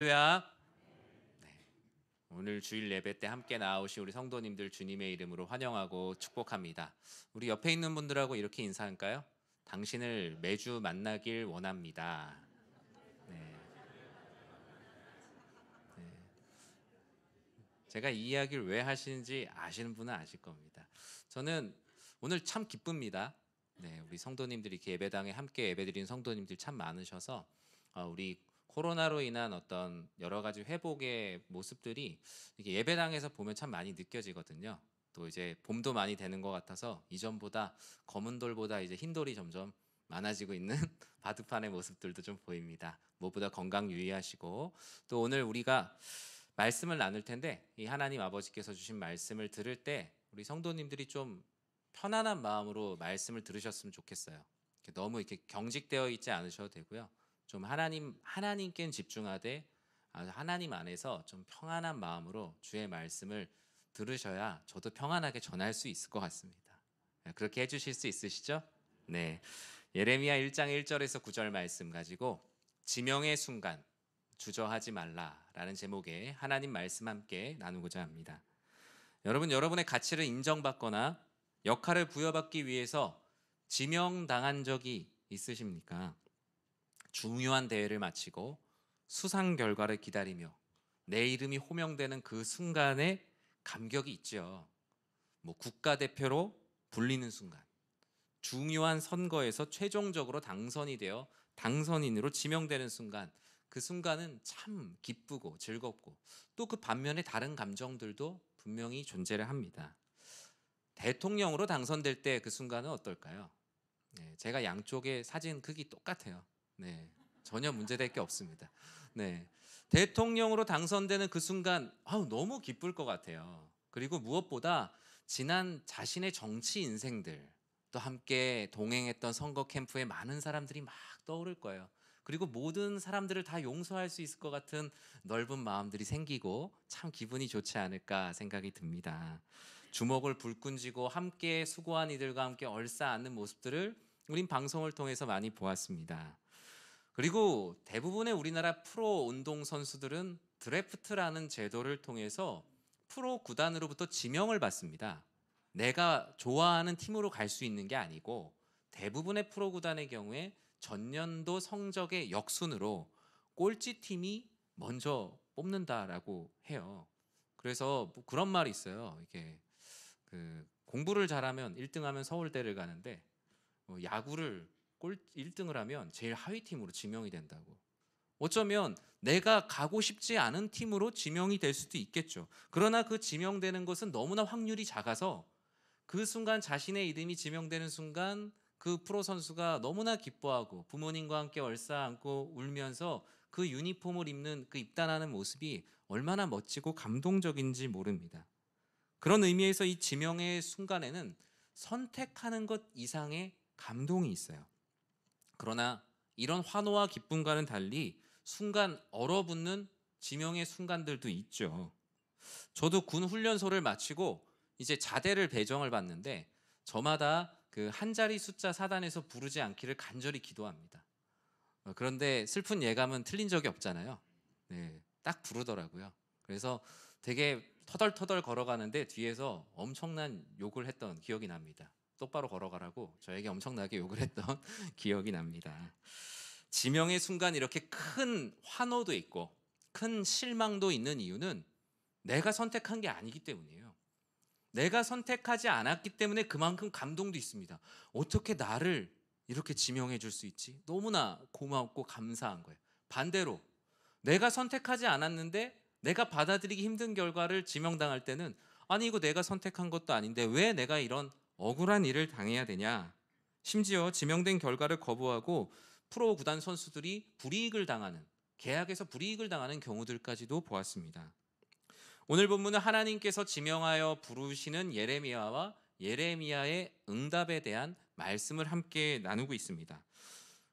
할렐루야. 네, 오늘 주일 예배 때 함께 나오신 우리 성도님들 주님의 이름으로 환영하고 축복합니다. 우리 옆에 있는 분들하고 이렇게 인사할까요? 당신을 매주 만나길 원합니다. 네, 제가 이 이야기를 왜 하시는지 아시는 분은 아실 겁니다. 저는 오늘 참 기쁩니다. 네, 우리 성도님들이 이렇게 예배당에 함께 예배드리는 성도님들 참 많으셔서 우리 코로나로 인한 어떤 여러 가지 회복의 모습들이 이렇게 예배당에서 보면 참 많이 느껴지거든요. 또 이제 봄도 많이 되는 것 같아서 이전보다 검은 돌보다 이제 흰 돌이 점점 많아지고 있는 바둑판의 모습들도 좀 보입니다. 무엇보다 건강 유의하시고, 또 오늘 우리가 말씀을 나눌 텐데 이 하나님 아버지께서 주신 말씀을 들을 때 우리 성도님들이 좀 편안한 마음으로 말씀을 들으셨으면 좋겠어요. 너무 이렇게 경직되어 있지 않으셔도 되고요. 좀 하나님께 집중하되 하나님 안에서 좀 평안한 마음으로 주의 말씀을 들으셔야 저도 평안하게 전할 수 있을 것 같습니다. 그렇게 해주실 수 있으시죠? 네. 예레미야 1장 1절에서 9절 말씀 가지고 지명의 순간 주저하지 말라라는 제목의 하나님 말씀 함께 나누고자 합니다. 여러분의 가치를 인정받거나 역할을 부여받기 위해서 지명당한 적이 있으십니까? 중요한 대회를 마치고 수상 결과를 기다리며 내 이름이 호명되는 그 순간에 감격이 있죠. 뭐 국가대표로 불리는 순간, 중요한 선거에서 최종적으로 당선이 되어 당선인으로 지명되는 순간, 그 순간은 참 기쁘고 즐겁고 또 그 반면에 다른 감정들도 분명히 존재를 합니다. 대통령으로 당선될 때 그 순간은 어떨까요? 네, 제가 양쪽의 사진 크기 똑같아요. 네, 전혀 문제될 게 없습니다. 네, 대통령으로 당선되는 그 순간 너무 기쁠 것 같아요. 그리고 무엇보다 지난 자신의 정치 인생들, 또 함께 동행했던 선거 캠프에 많은 사람들이 막 떠오를 거예요. 그리고 모든 사람들을 다 용서할 수 있을 것 같은 넓은 마음들이 생기고 참 기분이 좋지 않을까 생각이 듭니다. 주먹을 불끈 쥐고 함께 수고한 이들과 함께 얼싸안는 모습들을 우린 방송을 통해서 많이 보았습니다. 그리고 대부분의 우리나라 프로 운동 선수들은 드래프트라는 제도를 통해서 프로 구단으로부터 지명을 받습니다. 내가 좋아하는 팀으로 갈 수 있는 게 아니고 대부분의 프로 구단의 경우에 전년도 성적의 역순으로 꼴찌 팀이 먼저 뽑는다라고 해요. 그래서 뭐 그런 말이 있어요. 이게 공부를 잘하면 1등하면 서울대를 가는데 야구를 1등을 하면 제일 하위 팀으로 지명이 된다고. 어쩌면 내가 가고 싶지 않은 팀으로 지명이 될 수도 있겠죠. 그러나 그 지명되는 것은 너무나 확률이 작아서 그 순간 자신의 이름이 지명되는 순간 그 프로 선수가 너무나 기뻐하고 부모님과 함께 얼싸안고 울면서 그 유니폼을 입는 그 입단하는 모습이 얼마나 멋지고 감동적인지 모릅니다. 그런 의미에서 이 지명의 순간에는 선택하는 것 이상의 감동이 있어요. 그러나 이런 환호와 기쁨과는 달리 순간 얼어붙는 지명의 순간들도 있죠. 저도 군 훈련소를 마치고 이제 자대를 배정을 받는데 저마다 그 한 자리 숫자 사단에서 부르지 않기를 간절히 기도합니다. 그런데 슬픈 예감은 틀린 적이 없잖아요. 네, 딱 부르더라고요. 그래서 되게 터덜터덜 걸어가는데 뒤에서 엄청난 욕을 했던 기억이 납니다. 똑바로 걸어가라고 저에게 엄청나게 욕을 했던 기억이 납니다. 지명의 순간 이렇게 큰 환호도 있고 큰 실망도 있는 이유는 내가 선택한 게 아니기 때문이에요. 내가 선택하지 않았기 때문에 그만큼 감동도 있습니다. 어떻게 나를 이렇게 지명해 줄 수 있지? 너무나 고맙고 감사한 거예요. 반대로 내가 선택하지 않았는데 내가 받아들이기 힘든 결과를 지명당할 때는 아니 이거 내가 선택한 것도 아닌데 왜 내가 이런 억울한 일을 당해야 되냐? 심지어 지명된 결과를 거부하고 프로 구단 선수들이 불이익을 당하는, 계약에서 불이익을 당하는 경우들까지도 보았습니다. 오늘 본문은 하나님께서 지명하여 부르시는 예레미야와 예레미야의 응답에 대한 말씀을 함께 나누고 있습니다.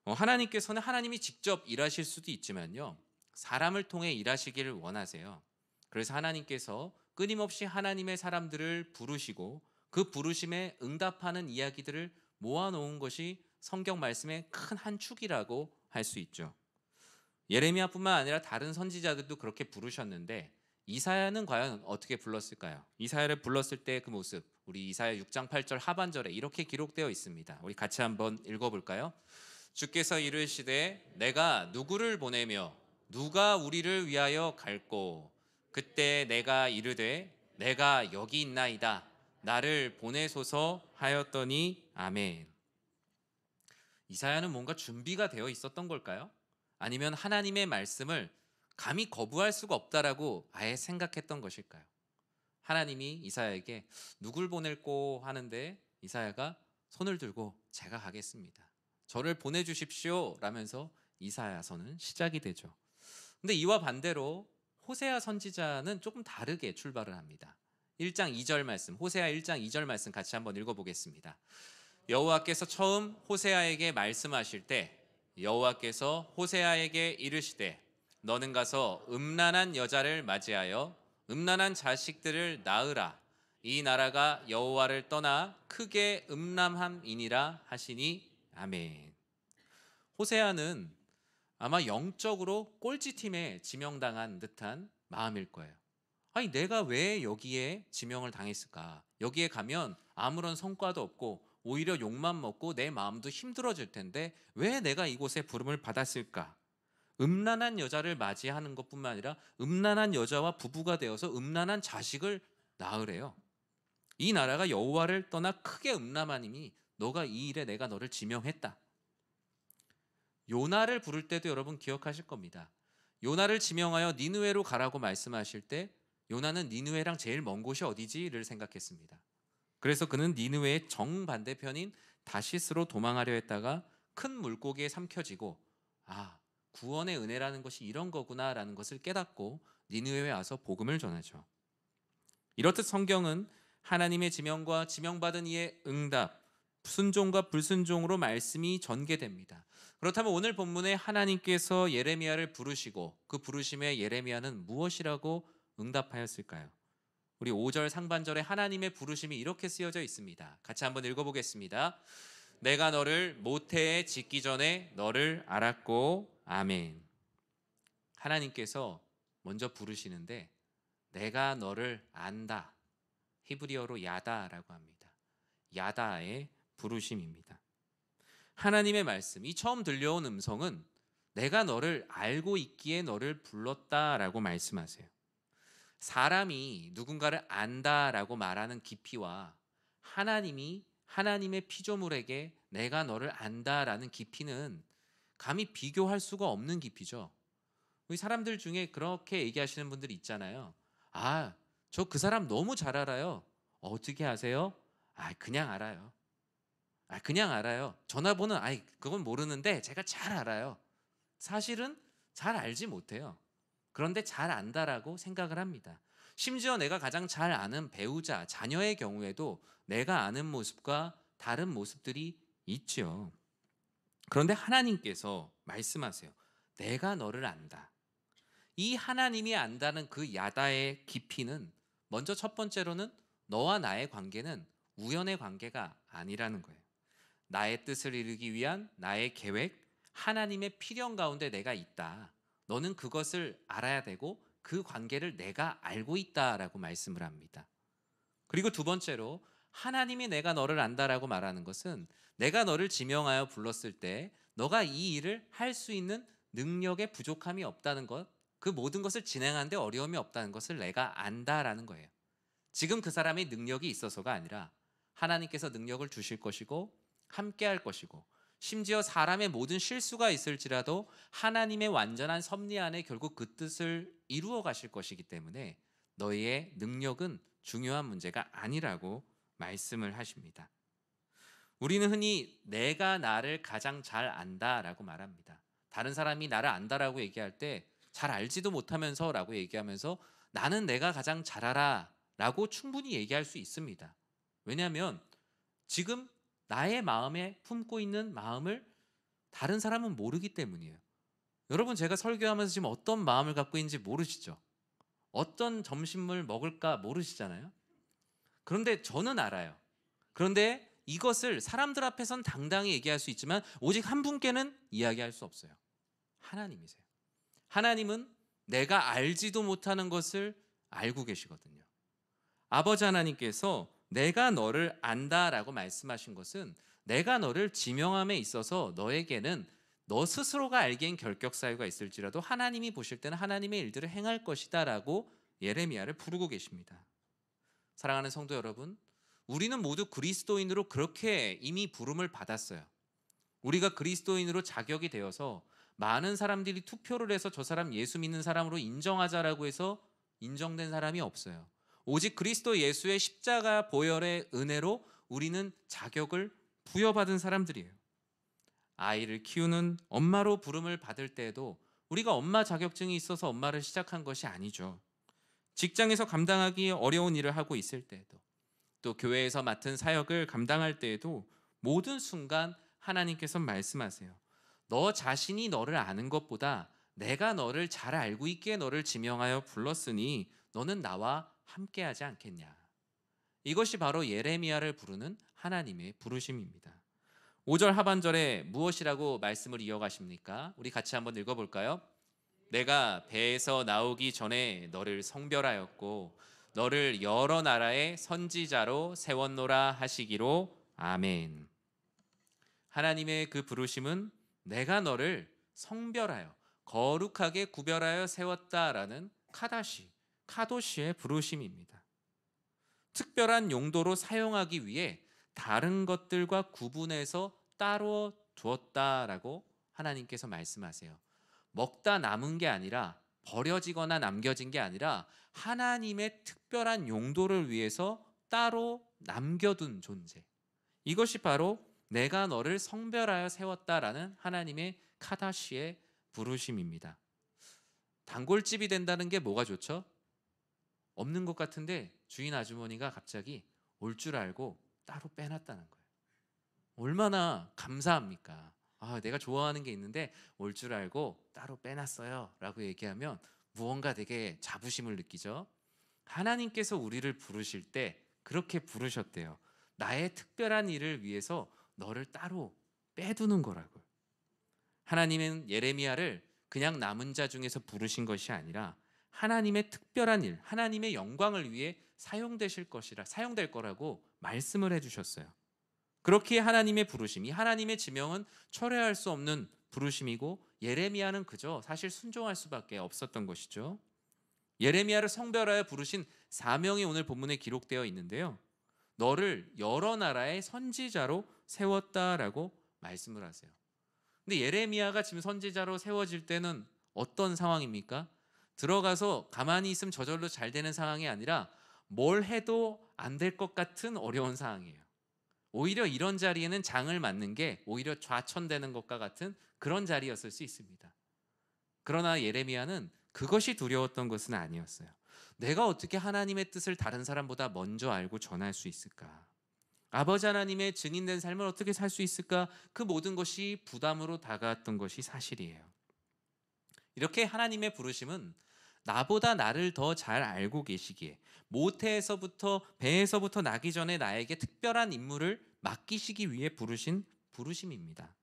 하나님께서는 하나님이 직접 일하실 수도 있지만요, 사람을 통해 일하시기를 원하세요. 그래서 하나님께서 끊임없이 하나님의 사람들을 부르시고 그 부르심에 응답하는 이야기들을 모아놓은 것이 성경 말씀의 큰 한 축이라고 할 수 있죠. 예레미야뿐만 아니라 다른 선지자들도 그렇게 부르셨는데 이사야는 과연 어떻게 불렀을까요? 이사야를 불렀을 때 그 모습, 우리 이사야 6장 8절 하반절에 이렇게 기록되어 있습니다. 우리 같이 한번 읽어볼까요? 주께서 이르시되 내가 누구를 보내며 누가 우리를 위하여 갈꼬. 그때 내가 이르되 내가 여기 있나이다. 나를 보내소서 하였더니 아멘. 이사야는 뭔가 준비가 되어 있었던 걸까요? 아니면 하나님의 말씀을 감히 거부할 수가 없다라고 아예 생각했던 것일까요? 하나님이 이사야에게 누굴 보낼꼬 하는데 이사야가 손을 들고 제가 가겠습니다. 저를 보내주십시오 라면서 이사야서는 시작이 되죠. 근데 이와 반대로 호세아 선지자는 조금 다르게 출발을 합니다. 1장 2절 말씀, 호세아 1장 2절 말씀 같이 한번 읽어보겠습니다. 여호와께서 처음 호세아에게 말씀하실 때 여호와께서 호세아에게 이르시되 너는 가서 음란한 여자를 맞이하여 음란한 자식들을 낳으라. 이 나라가 여호와를 떠나 크게 음란함이니라 하시니 아멘. 호세아는 아마 영적으로 꼴찌팀에 지명당한 듯한 마음일 거예요. 아니 내가 왜 여기에 지명을 당했을까? 여기에 가면 아무런 성과도 없고 오히려 욕만 먹고 내 마음도 힘들어질 텐데 왜 내가 이곳에 부름을 받았을까? 음란한 여자를 맞이하는 것뿐만 아니라 음란한 여자와 부부가 되어서 음란한 자식을 낳으래요. 이 나라가 여호와를 떠나 크게 음란하니니 너가 이 일에 내가 너를 지명했다. 요나를 부를 때도 여러분 기억하실 겁니다. 요나를 지명하여 니느웨로 가라고 말씀하실 때 요나는 니느웨랑 제일 먼 곳이 어디지를 생각했습니다. 그래서 그는 니느웨의 정반대편인 다시스로 도망하려 했다가 큰 물고기에 삼켜지고 구원의 은혜라는 것이 이런 거구나라는 것을 깨닫고 니느웨에 와서 복음을 전하죠. 이렇듯 성경은 하나님의 지명과 지명받은 이의 응답, 순종과 불순종으로 말씀이 전개됩니다. 그렇다면 오늘 본문에 하나님께서 예레미야를 부르시고 그 부르심에 예레미야는 무엇이라고 응답하였을까요? 우리 5절 상반절에 하나님의 부르심이 이렇게 쓰여져 있습니다. 같이 한번 읽어보겠습니다. 내가 너를 모태에 짓기 전에 너를 알았고 아멘. 하나님께서 먼저 부르시는데 내가 너를 안다. 히브리어로 야다라고 합니다. 야다의 부르심입니다. 하나님의 말씀, 이 처음 들려온 음성은 내가 너를 알고 있기에 너를 불렀다라고 말씀하세요. 사람이 누군가를 안다라고 말하는 깊이와 하나님이 하나님의 피조물에게 내가 너를 안다라는 깊이는 감히 비교할 수가 없는 깊이죠. 우리 사람들 중에 그렇게 얘기하시는 분들이 있잖아요. 저 그 사람 너무 잘 알아요. 어떻게 아세요? 그냥 알아요. 그냥 알아요. 전화번호 그건 모르는데 제가 잘 알아요. 사실은 잘 알지 못해요. 그런데 잘 안다라고 생각을 합니다. 심지어 내가 가장 잘 아는 배우자, 자녀의 경우에도 내가 아는 모습과 다른 모습들이 있죠. 그런데 하나님께서 말씀하세요. 내가 너를 안다. 이 하나님이 안다는 그 야다의 깊이는 먼저 첫 번째로는 너와 나의 관계는 우연의 관계가 아니라는 거예요. 나의 뜻을 이루기 위한 나의 계획, 하나님의 필연 가운데 내가 있다. 너는 그것을 알아야 되고 그 관계를 내가 알고 있다라고 말씀을 합니다. 그리고 두 번째로 하나님이 내가 너를 안다라고 말하는 것은 내가 너를 지명하여 불렀을 때 너가 이 일을 할 수 있는 능력에 부족함이 없다는 것, 그 모든 것을 진행하는데 어려움이 없다는 것을 내가 안다라는 거예요. 지금 그 사람의 능력이 있어서가 아니라 하나님께서 능력을 주실 것이고 함께 할 것이고 심지어 사람의 모든 실수가 있을지라도 하나님의 완전한 섭리 안에 결국 그 뜻을 이루어 가실 것이기 때문에 너희의 능력은 중요한 문제가 아니라고 말씀을 하십니다. 우리는 흔히 내가 나를 가장 잘 안다라고 말합니다. 다른 사람이 나를 안다라고 얘기할 때 잘 알지도 못하면서 라고 얘기하면서 나는 내가 가장 잘 알아 라고 충분히 얘기할 수 있습니다. 왜냐하면 지금 나의 마음에 품고 있는 마음을 다른 사람은 모르기 때문이에요. 여러분 제가 설교하면서 지금 어떤 마음을 갖고 있는지 모르시죠? 어떤 점심을 먹을까 모르시잖아요. 그런데 저는 알아요. 그런데 이것을 사람들 앞에선 당당히 얘기할 수 있지만 오직 한 분께는 이야기할 수 없어요. 하나님이세요. 하나님은 내가 알지도 못하는 것을 알고 계시거든요. 아버지 하나님께서 내가 너를 안다라고 말씀하신 것은 내가 너를 지명함에 있어서 너에게는 너 스스로가 알기엔 결격 사유가 있을지라도 하나님이 보실 때는 하나님의 일들을 행할 것이다라고 예레미야를 부르고 계십니다. 사랑하는 성도 여러분, 우리는 모두 그리스도인으로 그렇게 이미 부름을 받았어요. 우리가 그리스도인으로 자격이 되어서 많은 사람들이 투표를 해서 저 사람 예수 믿는 사람으로 인정하자라고 해서 인정된 사람이 없어요. 오직 그리스도 예수의 십자가 보혈의 은혜로 우리는 자격을 부여받은 사람들이에요. 아이를 키우는 엄마로 부름을 받을 때에도 우리가 엄마 자격증이 있어서 엄마를 시작한 것이 아니죠. 직장에서 감당하기 어려운 일을 하고 있을 때에도, 또 교회에서 맡은 사역을 감당할 때에도 모든 순간 하나님께서 말씀하세요. 너 자신이 너를 아는 것보다 내가 너를 잘 알고 있기에 너를 지명하여 불렀으니 너는 나와 함께하지 않겠냐. 이것이 바로 예레미야를 부르는 하나님의 부르심입니다. 5절 하반절에 무엇이라고 말씀을 이어가십니까? 우리 같이 한번 읽어볼까요? 내가 배에서 나오기 전에 너를 성별하였고 너를 여러 나라의 선지자로 세웠노라 하시기로. 아멘. 하나님의 그 부르심은 내가 너를 성별하여 거룩하게 구별하여 세웠다라는 카도시의 부르심입니다. 특별한 용도로 사용하기 위해 다른 것들과 구분해서 따로 두었다라고 하나님께서 말씀하세요. 먹다 남은 게 아니라, 버려지거나 남겨진 게 아니라 하나님의 특별한 용도를 위해서 따로 남겨둔 존재. 이것이 바로 내가 너를 성별하여 세웠다라는 하나님의 카다시의 부르심입니다. 단골집이 된다는 게 뭐가 좋죠? 없는 것 같은데 주인 아주머니가 갑자기 올 줄 알고 따로 빼놨다는 거예요. 얼마나 감사합니까? 내가 좋아하는 게 있는데 올 줄 알고 따로 빼놨어요 라고 얘기하면 무언가 되게 자부심을 느끼죠. 하나님께서 우리를 부르실 때 그렇게 부르셨대요. 나의 특별한 일을 위해서 너를 따로 빼두는 거라고요. 하나님은 예레미야를 그냥 남은 자 중에서 부르신 것이 아니라 하나님의 특별한 일, 하나님의 영광을 위해 사용될 거라고 말씀을 해주셨어요. 그렇게 하나님의 부르심이, 하나님의 지명은 철회할 수 없는 부르심이고 예레미야는 그저 사실 순종할 수밖에 없었던 것이죠. 예레미야를 성별하여 부르신 사명이 오늘 본문에 기록되어 있는데요. 너를 여러 나라의 선지자로 세웠다라고 말씀을 하세요. 근데 예레미야가 지금 선지자로 세워질 때는 어떤 상황입니까? 들어가서 가만히 있으면 저절로 잘 되는 상황이 아니라 뭘 해도 안 될 것 같은 어려운 상황이에요. 오히려 이런 자리에는 장을 맞는 게 오히려 좌천되는 것과 같은 그런 자리였을 수 있습니다. 그러나 예레미야는 그것이 두려웠던 것은 아니었어요. 내가 어떻게 하나님의 뜻을 다른 사람보다 먼저 알고 전할 수 있을까? 아버지 하나님의 증인된 삶을 어떻게 살 수 있을까? 그 모든 것이 부담으로 다가왔던 것이 사실이에요. 이렇게 하나님의 부르심은 나보다 나를 더 잘 알고 계시기에 모태에서부터 배에서부터 나기 전에 나에게 특별한 임무를 맡기시기 위해 부르신 부르심입니다.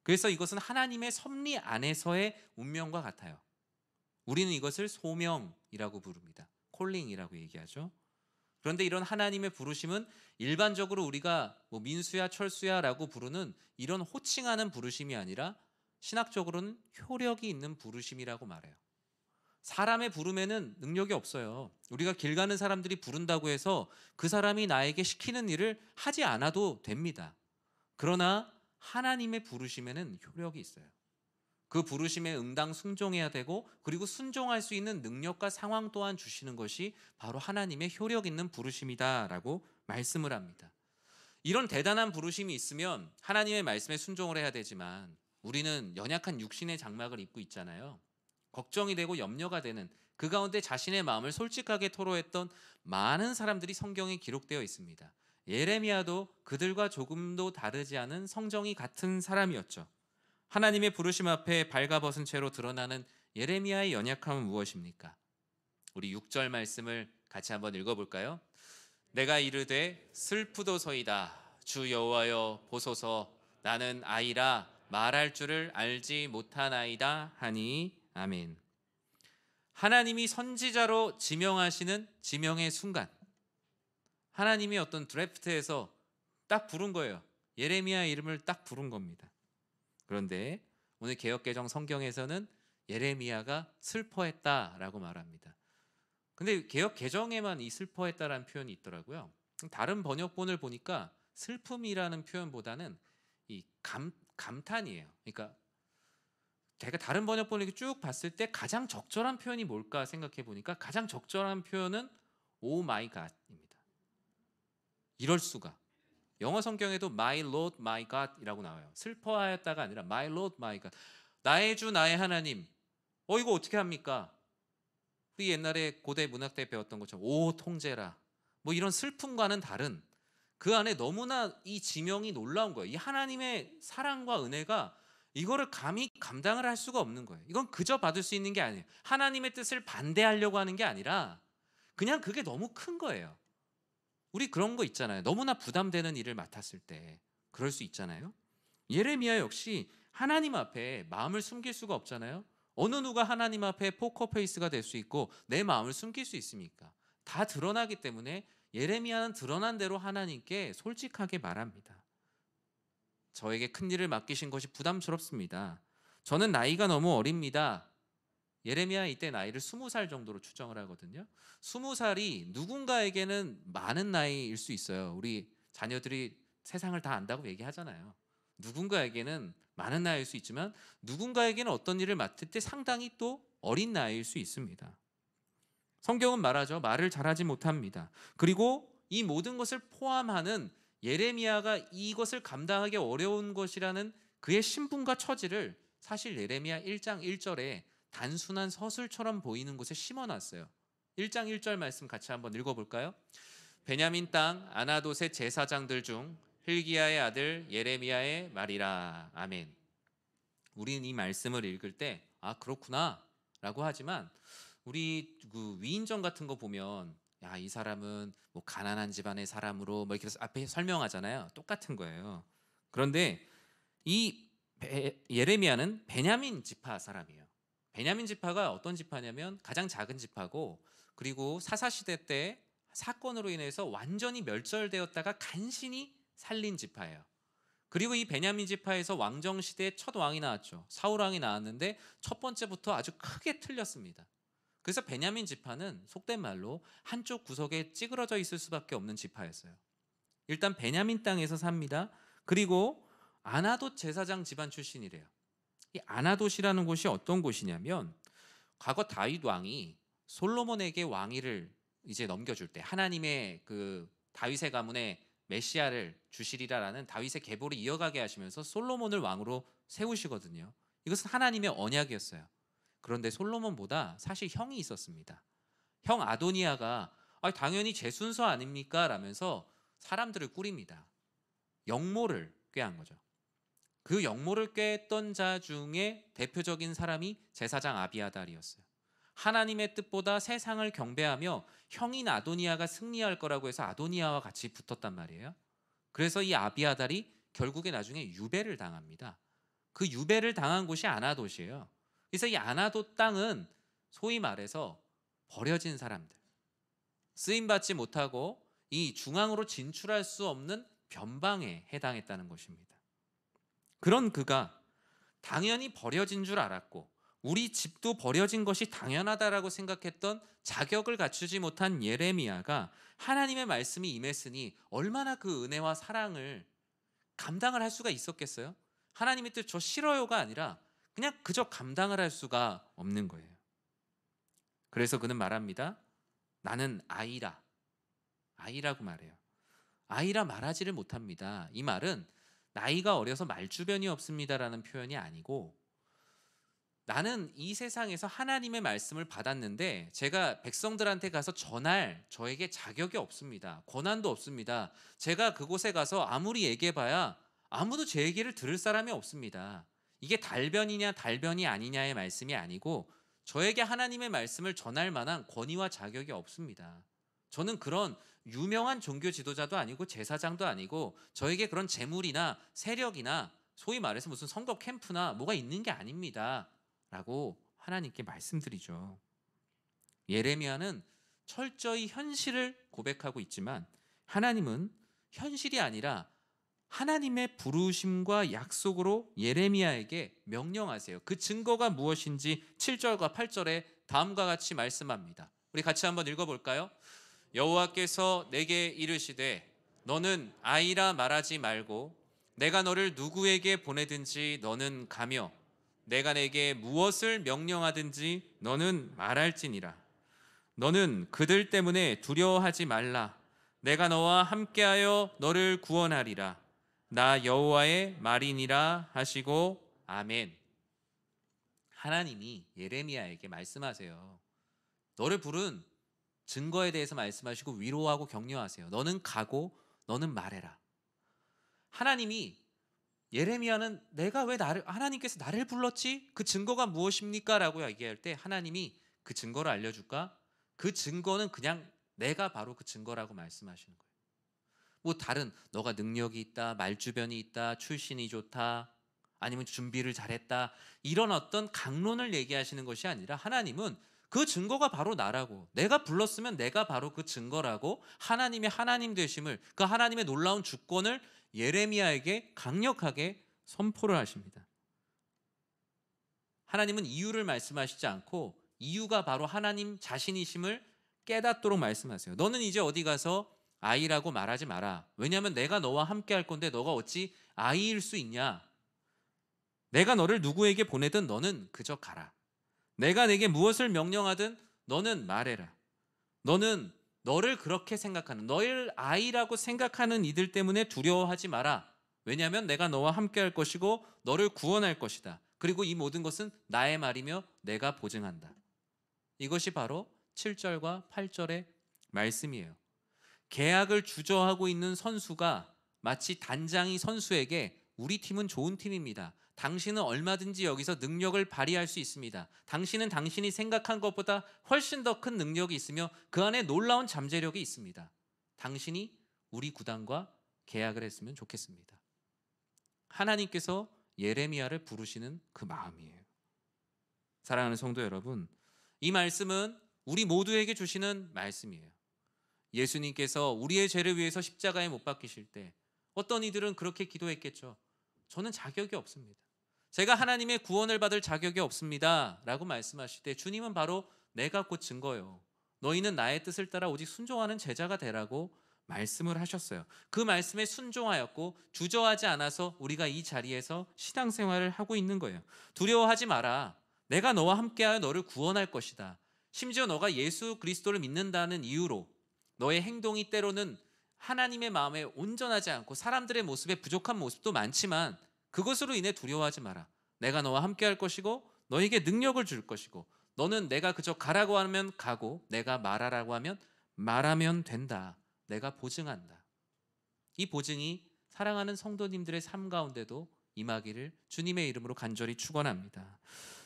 그래서 이것은 하나님의 섭리 안에서의 운명과 같아요. 우리는 이것을 소명이라고 부릅니다. 콜링이라고 얘기하죠. 그런데 이런 하나님의 부르심은 일반적으로 우리가 민수야 철수야라고 부르는 이런 호칭하는 부르심이 아니라 신학적으로는 효력이 있는 부르심이라고 말해요. 사람의 부름에는 능력이 없어요. 우리가 길 가는 사람들이 부른다고 해서 그 사람이 나에게 시키는 일을 하지 않아도 됩니다. 그러나 하나님의 부르심에는 효력이 있어요. 그 부르심에 응당 순종해야 되고, 그리고 순종할 수 있는 능력과 상황 또한 주시는 것이 바로 하나님의 효력 있는 부르심이다라고 말씀을 합니다. 이런 대단한 부르심이 있으면 하나님의 말씀에 순종을 해야 되지만 우리는 연약한 육신의 장막을 입고 있잖아요. 걱정이 되고 염려가 되는 그 가운데 자신의 마음을 솔직하게 토로했던 많은 사람들이 성경에 기록되어 있습니다. 예레미야도 그들과 조금도 다르지 않은 성정이 같은 사람이었죠. 하나님의 부르심 앞에 발가벗은 채로 드러나는 예레미야의 연약함은 무엇입니까? 우리 6절 말씀을 같이 한번 읽어볼까요? 내가 이르되 슬프도소이다 주 여호와여 보소서 나는 아이라 말할 줄을 알지 못하나이다 하니. 아멘. 하나님이 선지자로 지명하시는 지명의 순간, 하나님이 어떤 드래프트에서 딱 부른 거예요. 예레미야 이름을 딱 부른 겁니다. 그런데 오늘 개역개정 성경에서는 예레미야가 슬퍼했다라고 말합니다. 근데 개역개정에만 이 슬퍼했다라는 표현이 있더라고요. 다른 번역본을 보니까 슬픔이라는 표현보다는 이 감탄이에요. 그러니까 제가 다른 번역본을 이렇게 쭉 봤을 때 가장 적절한 표현이 뭘까 생각해 보니까 가장 적절한 표현은 오 마이 갓입니다. 이럴 수가. 영어 성경에도 my Lord, my God이라고 나와요. 슬퍼하였다가 아니라 my Lord, my God. 나의 주, 나의 하나님. 이거 어떻게 합니까? 우리 옛날에 고대 문학 때 배웠던 것처럼 오 통제라. 뭐 이런 슬픔과는 다른 그 안에 너무나 이 지명이 놀라운 거예요. 이 하나님의 사랑과 은혜가 이거를 감히 감당을 할 수가 없는 거예요. 이건 그저 받을 수 있는 게 아니에요. 하나님의 뜻을 반대하려고 하는 게 아니라 그냥 그게 너무 큰 거예요. 우리 그런 거 있잖아요. 너무나 부담되는 일을 맡았을 때 그럴 수 있잖아요. 예레미야 역시 하나님 앞에 마음을 숨길 수가 없잖아요. 어느 누가 하나님 앞에 포커페이스가 될 수 있고 내 마음을 숨길 수 있습니까? 다 드러나기 때문에 예레미야는 드러난 대로 하나님께 솔직하게 말합니다. 저에게 큰 일을 맡기신 것이 부담스럽습니다. 저는 나이가 너무 어립니다. 예레미야 이때 나이를 20살 정도로 추정을 하거든요. 20살이 누군가에게는 많은 나이일 수 있어요. 우리 자녀들이 세상을 다 안다고 얘기하잖아요. 누군가에게는 많은 나이일 수 있지만 누군가에게는 어떤 일을 맡을 때 상당히 또 어린 나이일 수 있습니다. 성경은 말하죠. 말을 잘하지 못합니다. 그리고 이 모든 것을 포함하는 예레미야가 이것을 감당하기 어려운 것이라는 그의 신분과 처지를 사실 예레미야 1장 1절에 단순한 서술처럼 보이는 곳에 심어놨어요. 1장 1절 말씀 같이 한번 읽어볼까요? 베냐민 땅 아나돗의 제사장들 중 hil기야의 아들 예레미야의 말이라. 아멘. 우리는 이 말씀을 읽을 때 그렇구나 라고 하지만 우리 그 위인전 같은 거 보면 이 사람은 뭐 가난한 집안의 사람으로 뭐 이렇게 앞에 설명하잖아요. 똑같은 거예요. 그런데 이 예레미야는 베냐민 지파 사람이에요. 베냐민 지파가 어떤 지파냐면 가장 작은 지파고, 그리고 사사시대 때 사건으로 인해서 완전히 멸절되었다가 간신히 살린 지파예요. 그리고 이 베냐민 지파에서 왕정 시대에 첫 왕이 나왔죠. 사울 왕이 나왔는데 첫 번째부터 아주 크게 틀렸습니다. 그래서 베냐민 지파는 속된 말로 한쪽 구석에 찌그러져 있을 수밖에 없는 지파였어요. 일단 베냐민 땅에서 삽니다. 그리고 아나돗 제사장 집안 출신이래요. 이 아나돗이라는 곳이 어떤 곳이냐면 과거 다윗 왕이 솔로몬에게 왕위를 이제 넘겨줄 때 하나님의 그 다윗의 가문에 메시아를 주시리라라는 다윗의 계보를 이어가게 하시면서 솔로몬을 왕으로 세우시거든요. 이것은 하나님의 언약이었어요. 그런데 솔로몬보다 사실 형이 있었습니다. 형 아도니아가 당연히 제 순서 아닙니까? 라면서 사람들을 꾸립니다. 역모를 꾀한 거죠. 그 역모를 꾀했던 자 중에 대표적인 사람이 제사장 아비아달이었어요. 하나님의 뜻보다 세상을 경배하며 형인 아도니아가 승리할 거라고 해서 아도니아와 같이 붙었단 말이에요. 그래서 이 아비아달이 결국에 나중에 유배를 당합니다. 그 유배를 당한 곳이 아나돗이에요. 그래서 이 아나돗 땅은 소위 말해서 버려진 사람들, 쓰임받지 못하고 이 중앙으로 진출할 수 없는 변방에 해당했다는 것입니다. 그런 그가 당연히 버려진 줄 알았고 우리 집도 버려진 것이 당연하다라고 생각했던 자격을 갖추지 못한 예레미야가 하나님의 말씀이 임했으니 얼마나 그 은혜와 사랑을 감당을 할 수가 있었겠어요? 하나님의 뜻 저 싫어요가 아니라 그냥 그저 감당을 할 수가 없는 거예요. 그래서 그는 말합니다. 나는 아이라고 말해요. 아이라 말하지를 못합니다. 이 말은 나이가 어려서 말주변이 없습니다라는 표현이 아니고, 나는 이 세상에서 하나님의 말씀을 받았는데 제가 백성들한테 가서 전할 저에게 자격이 없습니다. 권한도 없습니다. 제가 그곳에 가서 아무리 얘기해봐야 아무도 제 얘기를 들을 사람이 없습니다. 이게 달변이냐 달변이 아니냐의 말씀이 아니고 저에게 하나님의 말씀을 전할 만한 권위와 자격이 없습니다. 저는 그런 유명한 종교 지도자도 아니고 제사장도 아니고 저에게 그런 재물이나 세력이나 소위 말해서 무슨 선거 캠프나 뭐가 있는 게 아닙니다 라고 하나님께 말씀드리죠. 예레미야는 철저히 현실을 고백하고 있지만 하나님은 현실이 아니라 하나님의 부르심과 약속으로 예레미야에게 명령하세요. 그 증거가 무엇인지 7절과 8절에 다음과 같이 말씀합니다. 우리 같이 한번 읽어볼까요? 여호와께서 내게 이르시되 너는 아이라 말하지 말고 내가 너를 누구에게 보내든지 너는 가며 내가 내게 무엇을 명령하든지 너는 말할지니라. 너는 그들 때문에 두려워하지 말라. 내가 너와 함께하여 너를 구원하리라. 나 여호와의 말이니라 하시고 아멘. 하나님이 예레미야에게 말씀하세요. 너를 부른 증거에 대해서 말씀하시고 위로하고 격려하세요. 너는 가고 너는 말해라. 하나님이 예레미야는 내가 왜 하나님께서 나를 불렀지? 그 증거가 무엇입니까? 라고 얘기할 때 하나님이 그 증거를 알려줄까? 그 증거는 그냥 내가 바로 그 증거라고 말씀하시는 거예요. 뭐 다른 너가 능력이 있다, 말주변이 있다, 출신이 좋다, 아니면 준비를 잘했다, 이런 어떤 강론을 얘기하시는 것이 아니라 하나님은 그 증거가 바로 나라고, 내가 불렀으면 내가 바로 그 증거라고 하나님의 하나님 되심을, 그 하나님의 놀라운 주권을 예레미야에게 강력하게 선포를 하십니다. 하나님은 이유를 말씀하시지 않고 이유가 바로 하나님 자신이심을 깨닫도록 말씀하세요. 너는 이제 어디 가서 아이라고 말하지 마라. 왜냐하면 내가 너와 함께 할 건데 너가 어찌 아이일 수 있냐. 내가 너를 누구에게 보내든 너는 그저 가라. 내가 내게 무엇을 명령하든 너는 말해라. 너는 너를 그렇게 생각하는, 너를 아이라고 생각하는 이들 때문에 두려워하지 마라. 왜냐하면 내가 너와 함께 할 것이고 너를 구원할 것이다. 그리고 이 모든 것은 나의 말이며 내가 보증한다. 이것이 바로 7절과 8절의 말씀이에요. 계약을 주저하고 있는 선수가 마치 단장이 선수에게 우리 팀은 좋은 팀입니다. 당신은 얼마든지 여기서 능력을 발휘할 수 있습니다. 당신은 당신이 생각한 것보다 훨씬 더 큰 능력이 있으며 그 안에 놀라운 잠재력이 있습니다. 당신이 우리 구단과 계약을 했으면 좋겠습니다. 하나님께서 예레미야를 부르시는 그 마음이에요. 사랑하는 성도 여러분, 이 말씀은 우리 모두에게 주시는 말씀이에요. 예수님께서 우리의 죄를 위해서 십자가에 못 박히실 때 어떤 이들은 그렇게 기도했겠죠. 저는 자격이 없습니다. 제가 하나님의 구원을 받을 자격이 없습니다 라고 말씀하실 때 주님은 바로 내가 곧 증거요. 너희는 나의 뜻을 따라 오직 순종하는 제자가 되라고 말씀을 하셨어요. 그 말씀에 순종하였고 주저하지 않아서 우리가 이 자리에서 신앙생활을 하고 있는 거예요. 두려워하지 마라. 내가 너와 함께하여 너를 구원할 것이다. 심지어 너가 예수 그리스도를 믿는다는 이유로 너의 행동이 때로는 하나님의 마음에 온전하지 않고 사람들의 모습에 부족한 모습도 많지만 그것으로 인해 두려워하지 마라. 내가 너와 함께 할 것이고 너에게 능력을 줄 것이고 너는 내가 그저 가라고 하면 가고 내가 말하라고 하면 말하면 된다. 내가 보증한다. 이 보증이 사랑하는 성도님들의 삶 가운데도 임하기를 주님의 이름으로 간절히 축원합니다.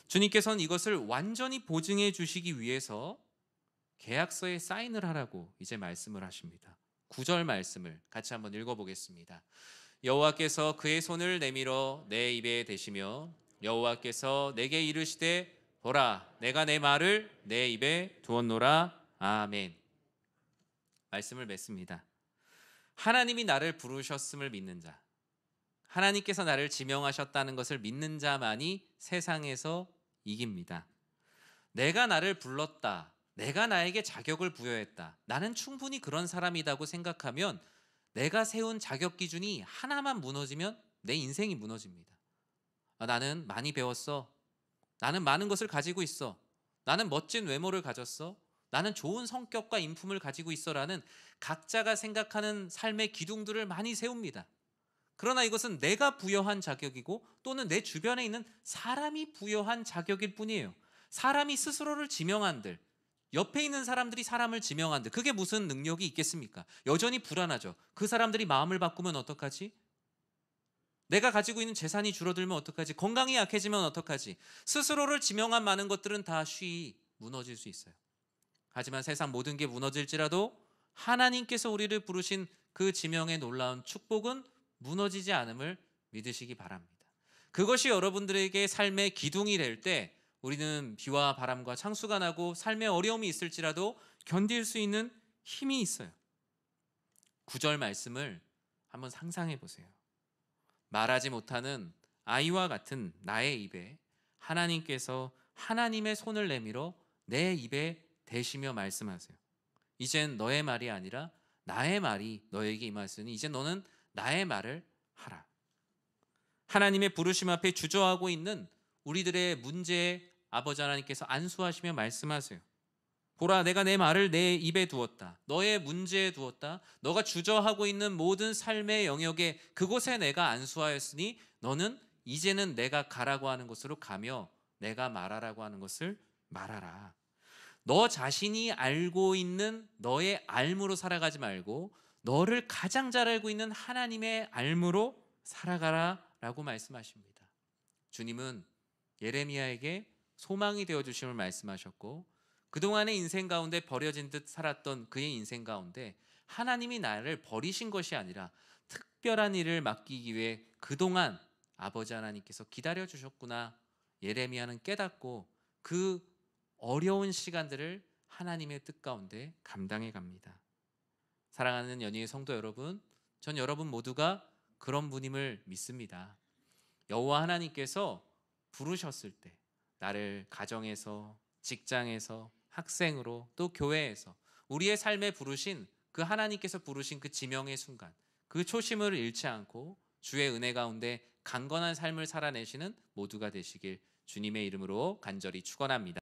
주님께서는 이것을 완전히 보증해 주시기 위해서 계약서에 사인을 하라고 이제 말씀을 하십니다. 9절 말씀을 같이 한번 읽어보겠습니다. 여호와께서 그의 손을 내밀어 내 입에 대시며 여호와께서 내게 이르시되 보라 내가 내 말을 내 입에 두었노라. 아멘. 말씀을 맺습니다. 하나님이 나를 부르셨음을 믿는 자, 하나님께서 나를 지명하셨다는 것을 믿는 자만이 세상에서 이깁니다. 내가 나를 불렀다, 내가 나에게 자격을 부여했다, 나는 충분히 그런 사람이라고 생각하면 내가 세운 자격 기준이 하나만 무너지면 내 인생이 무너집니다. 나는 많이 배웠어. 나는 많은 것을 가지고 있어. 나는 멋진 외모를 가졌어. 나는 좋은 성격과 인품을 가지고 있어라는 각자가 생각하는 삶의 기둥들을 많이 세웁니다. 그러나 이것은 내가 부여한 자격이고 또는 내 주변에 있는 사람이 부여한 자격일 뿐이에요. 사람이 스스로를 지명한들, 옆에 있는 사람들이 사람을 지명한들, 그게 무슨 능력이 있겠습니까? 여전히 불안하죠. 그 사람들이 마음을 바꾸면 어떡하지? 내가 가지고 있는 재산이 줄어들면 어떡하지? 건강이 약해지면 어떡하지? 스스로를 지명한 많은 것들은 다 쉬이 무너질 수 있어요. 하지만 세상 모든 게 무너질지라도 하나님께서 우리를 부르신 그 지명의 놀라운 축복은 무너지지 않음을 믿으시기 바랍니다. 그것이 여러분들에게 삶의 기둥이 될 때 우리는 비와 바람과 창수가 나고 삶의 어려움이 있을지라도 견딜 수 있는 힘이 있어요. 9절 말씀을 한번 상상해 보세요. 말하지 못하는 아이와 같은 나의 입에 하나님께서 하나님의 손을 내밀어 내 입에 대시며 말씀하세요. 이젠 너의 말이 아니라 나의 말이 너에게 임하였으니 이제 너는 나의 말을 하라. 하나님의 부르심 앞에 주저하고 있는 우리들의 문제에 아버지 하나님께서 안수하시며 말씀하세요. 보라, 내가 내 말을 내 입에 두었다. 너의 문제에 두었다. 너가 주저하고 있는 모든 삶의 영역에 그곳에 내가 안수하였으니 너는 이제는 내가 가라고 하는 곳으로 가며 내가 말하라고 하는 것을 말하라. 너 자신이 알고 있는 너의 알무로 살아가지 말고 너를 가장 잘 알고 있는 하나님의 알무로 살아가라 라고 말씀하십니다. 주님은 예레미야에게 소망이 되어주심을 말씀하셨고 그동안의 인생 가운데 버려진 듯 살았던 그의 인생 가운데 하나님이 나를 버리신 것이 아니라 특별한 일을 맡기기 위해 그동안 아버지 하나님께서 기다려주셨구나. 예레미야는 깨닫고 그 어려운 시간들을 하나님의 뜻 가운데 감당해 갑니다. 사랑하는 연희의 성도 여러분, 전 여러분 모두가 그런 분임을 믿습니다. 여호와 하나님께서 부르셨을 때 나를 가정에서, 직장에서, 학생으로, 또 교회에서 우리의 삶에 부르신 그 하나님께서 부르신 그 지명의 순간, 그 초심을 잃지 않고 주의 은혜 가운데 강건한 삶을 살아내시는 모두가 되시길 주님의 이름으로 간절히 축원합니다.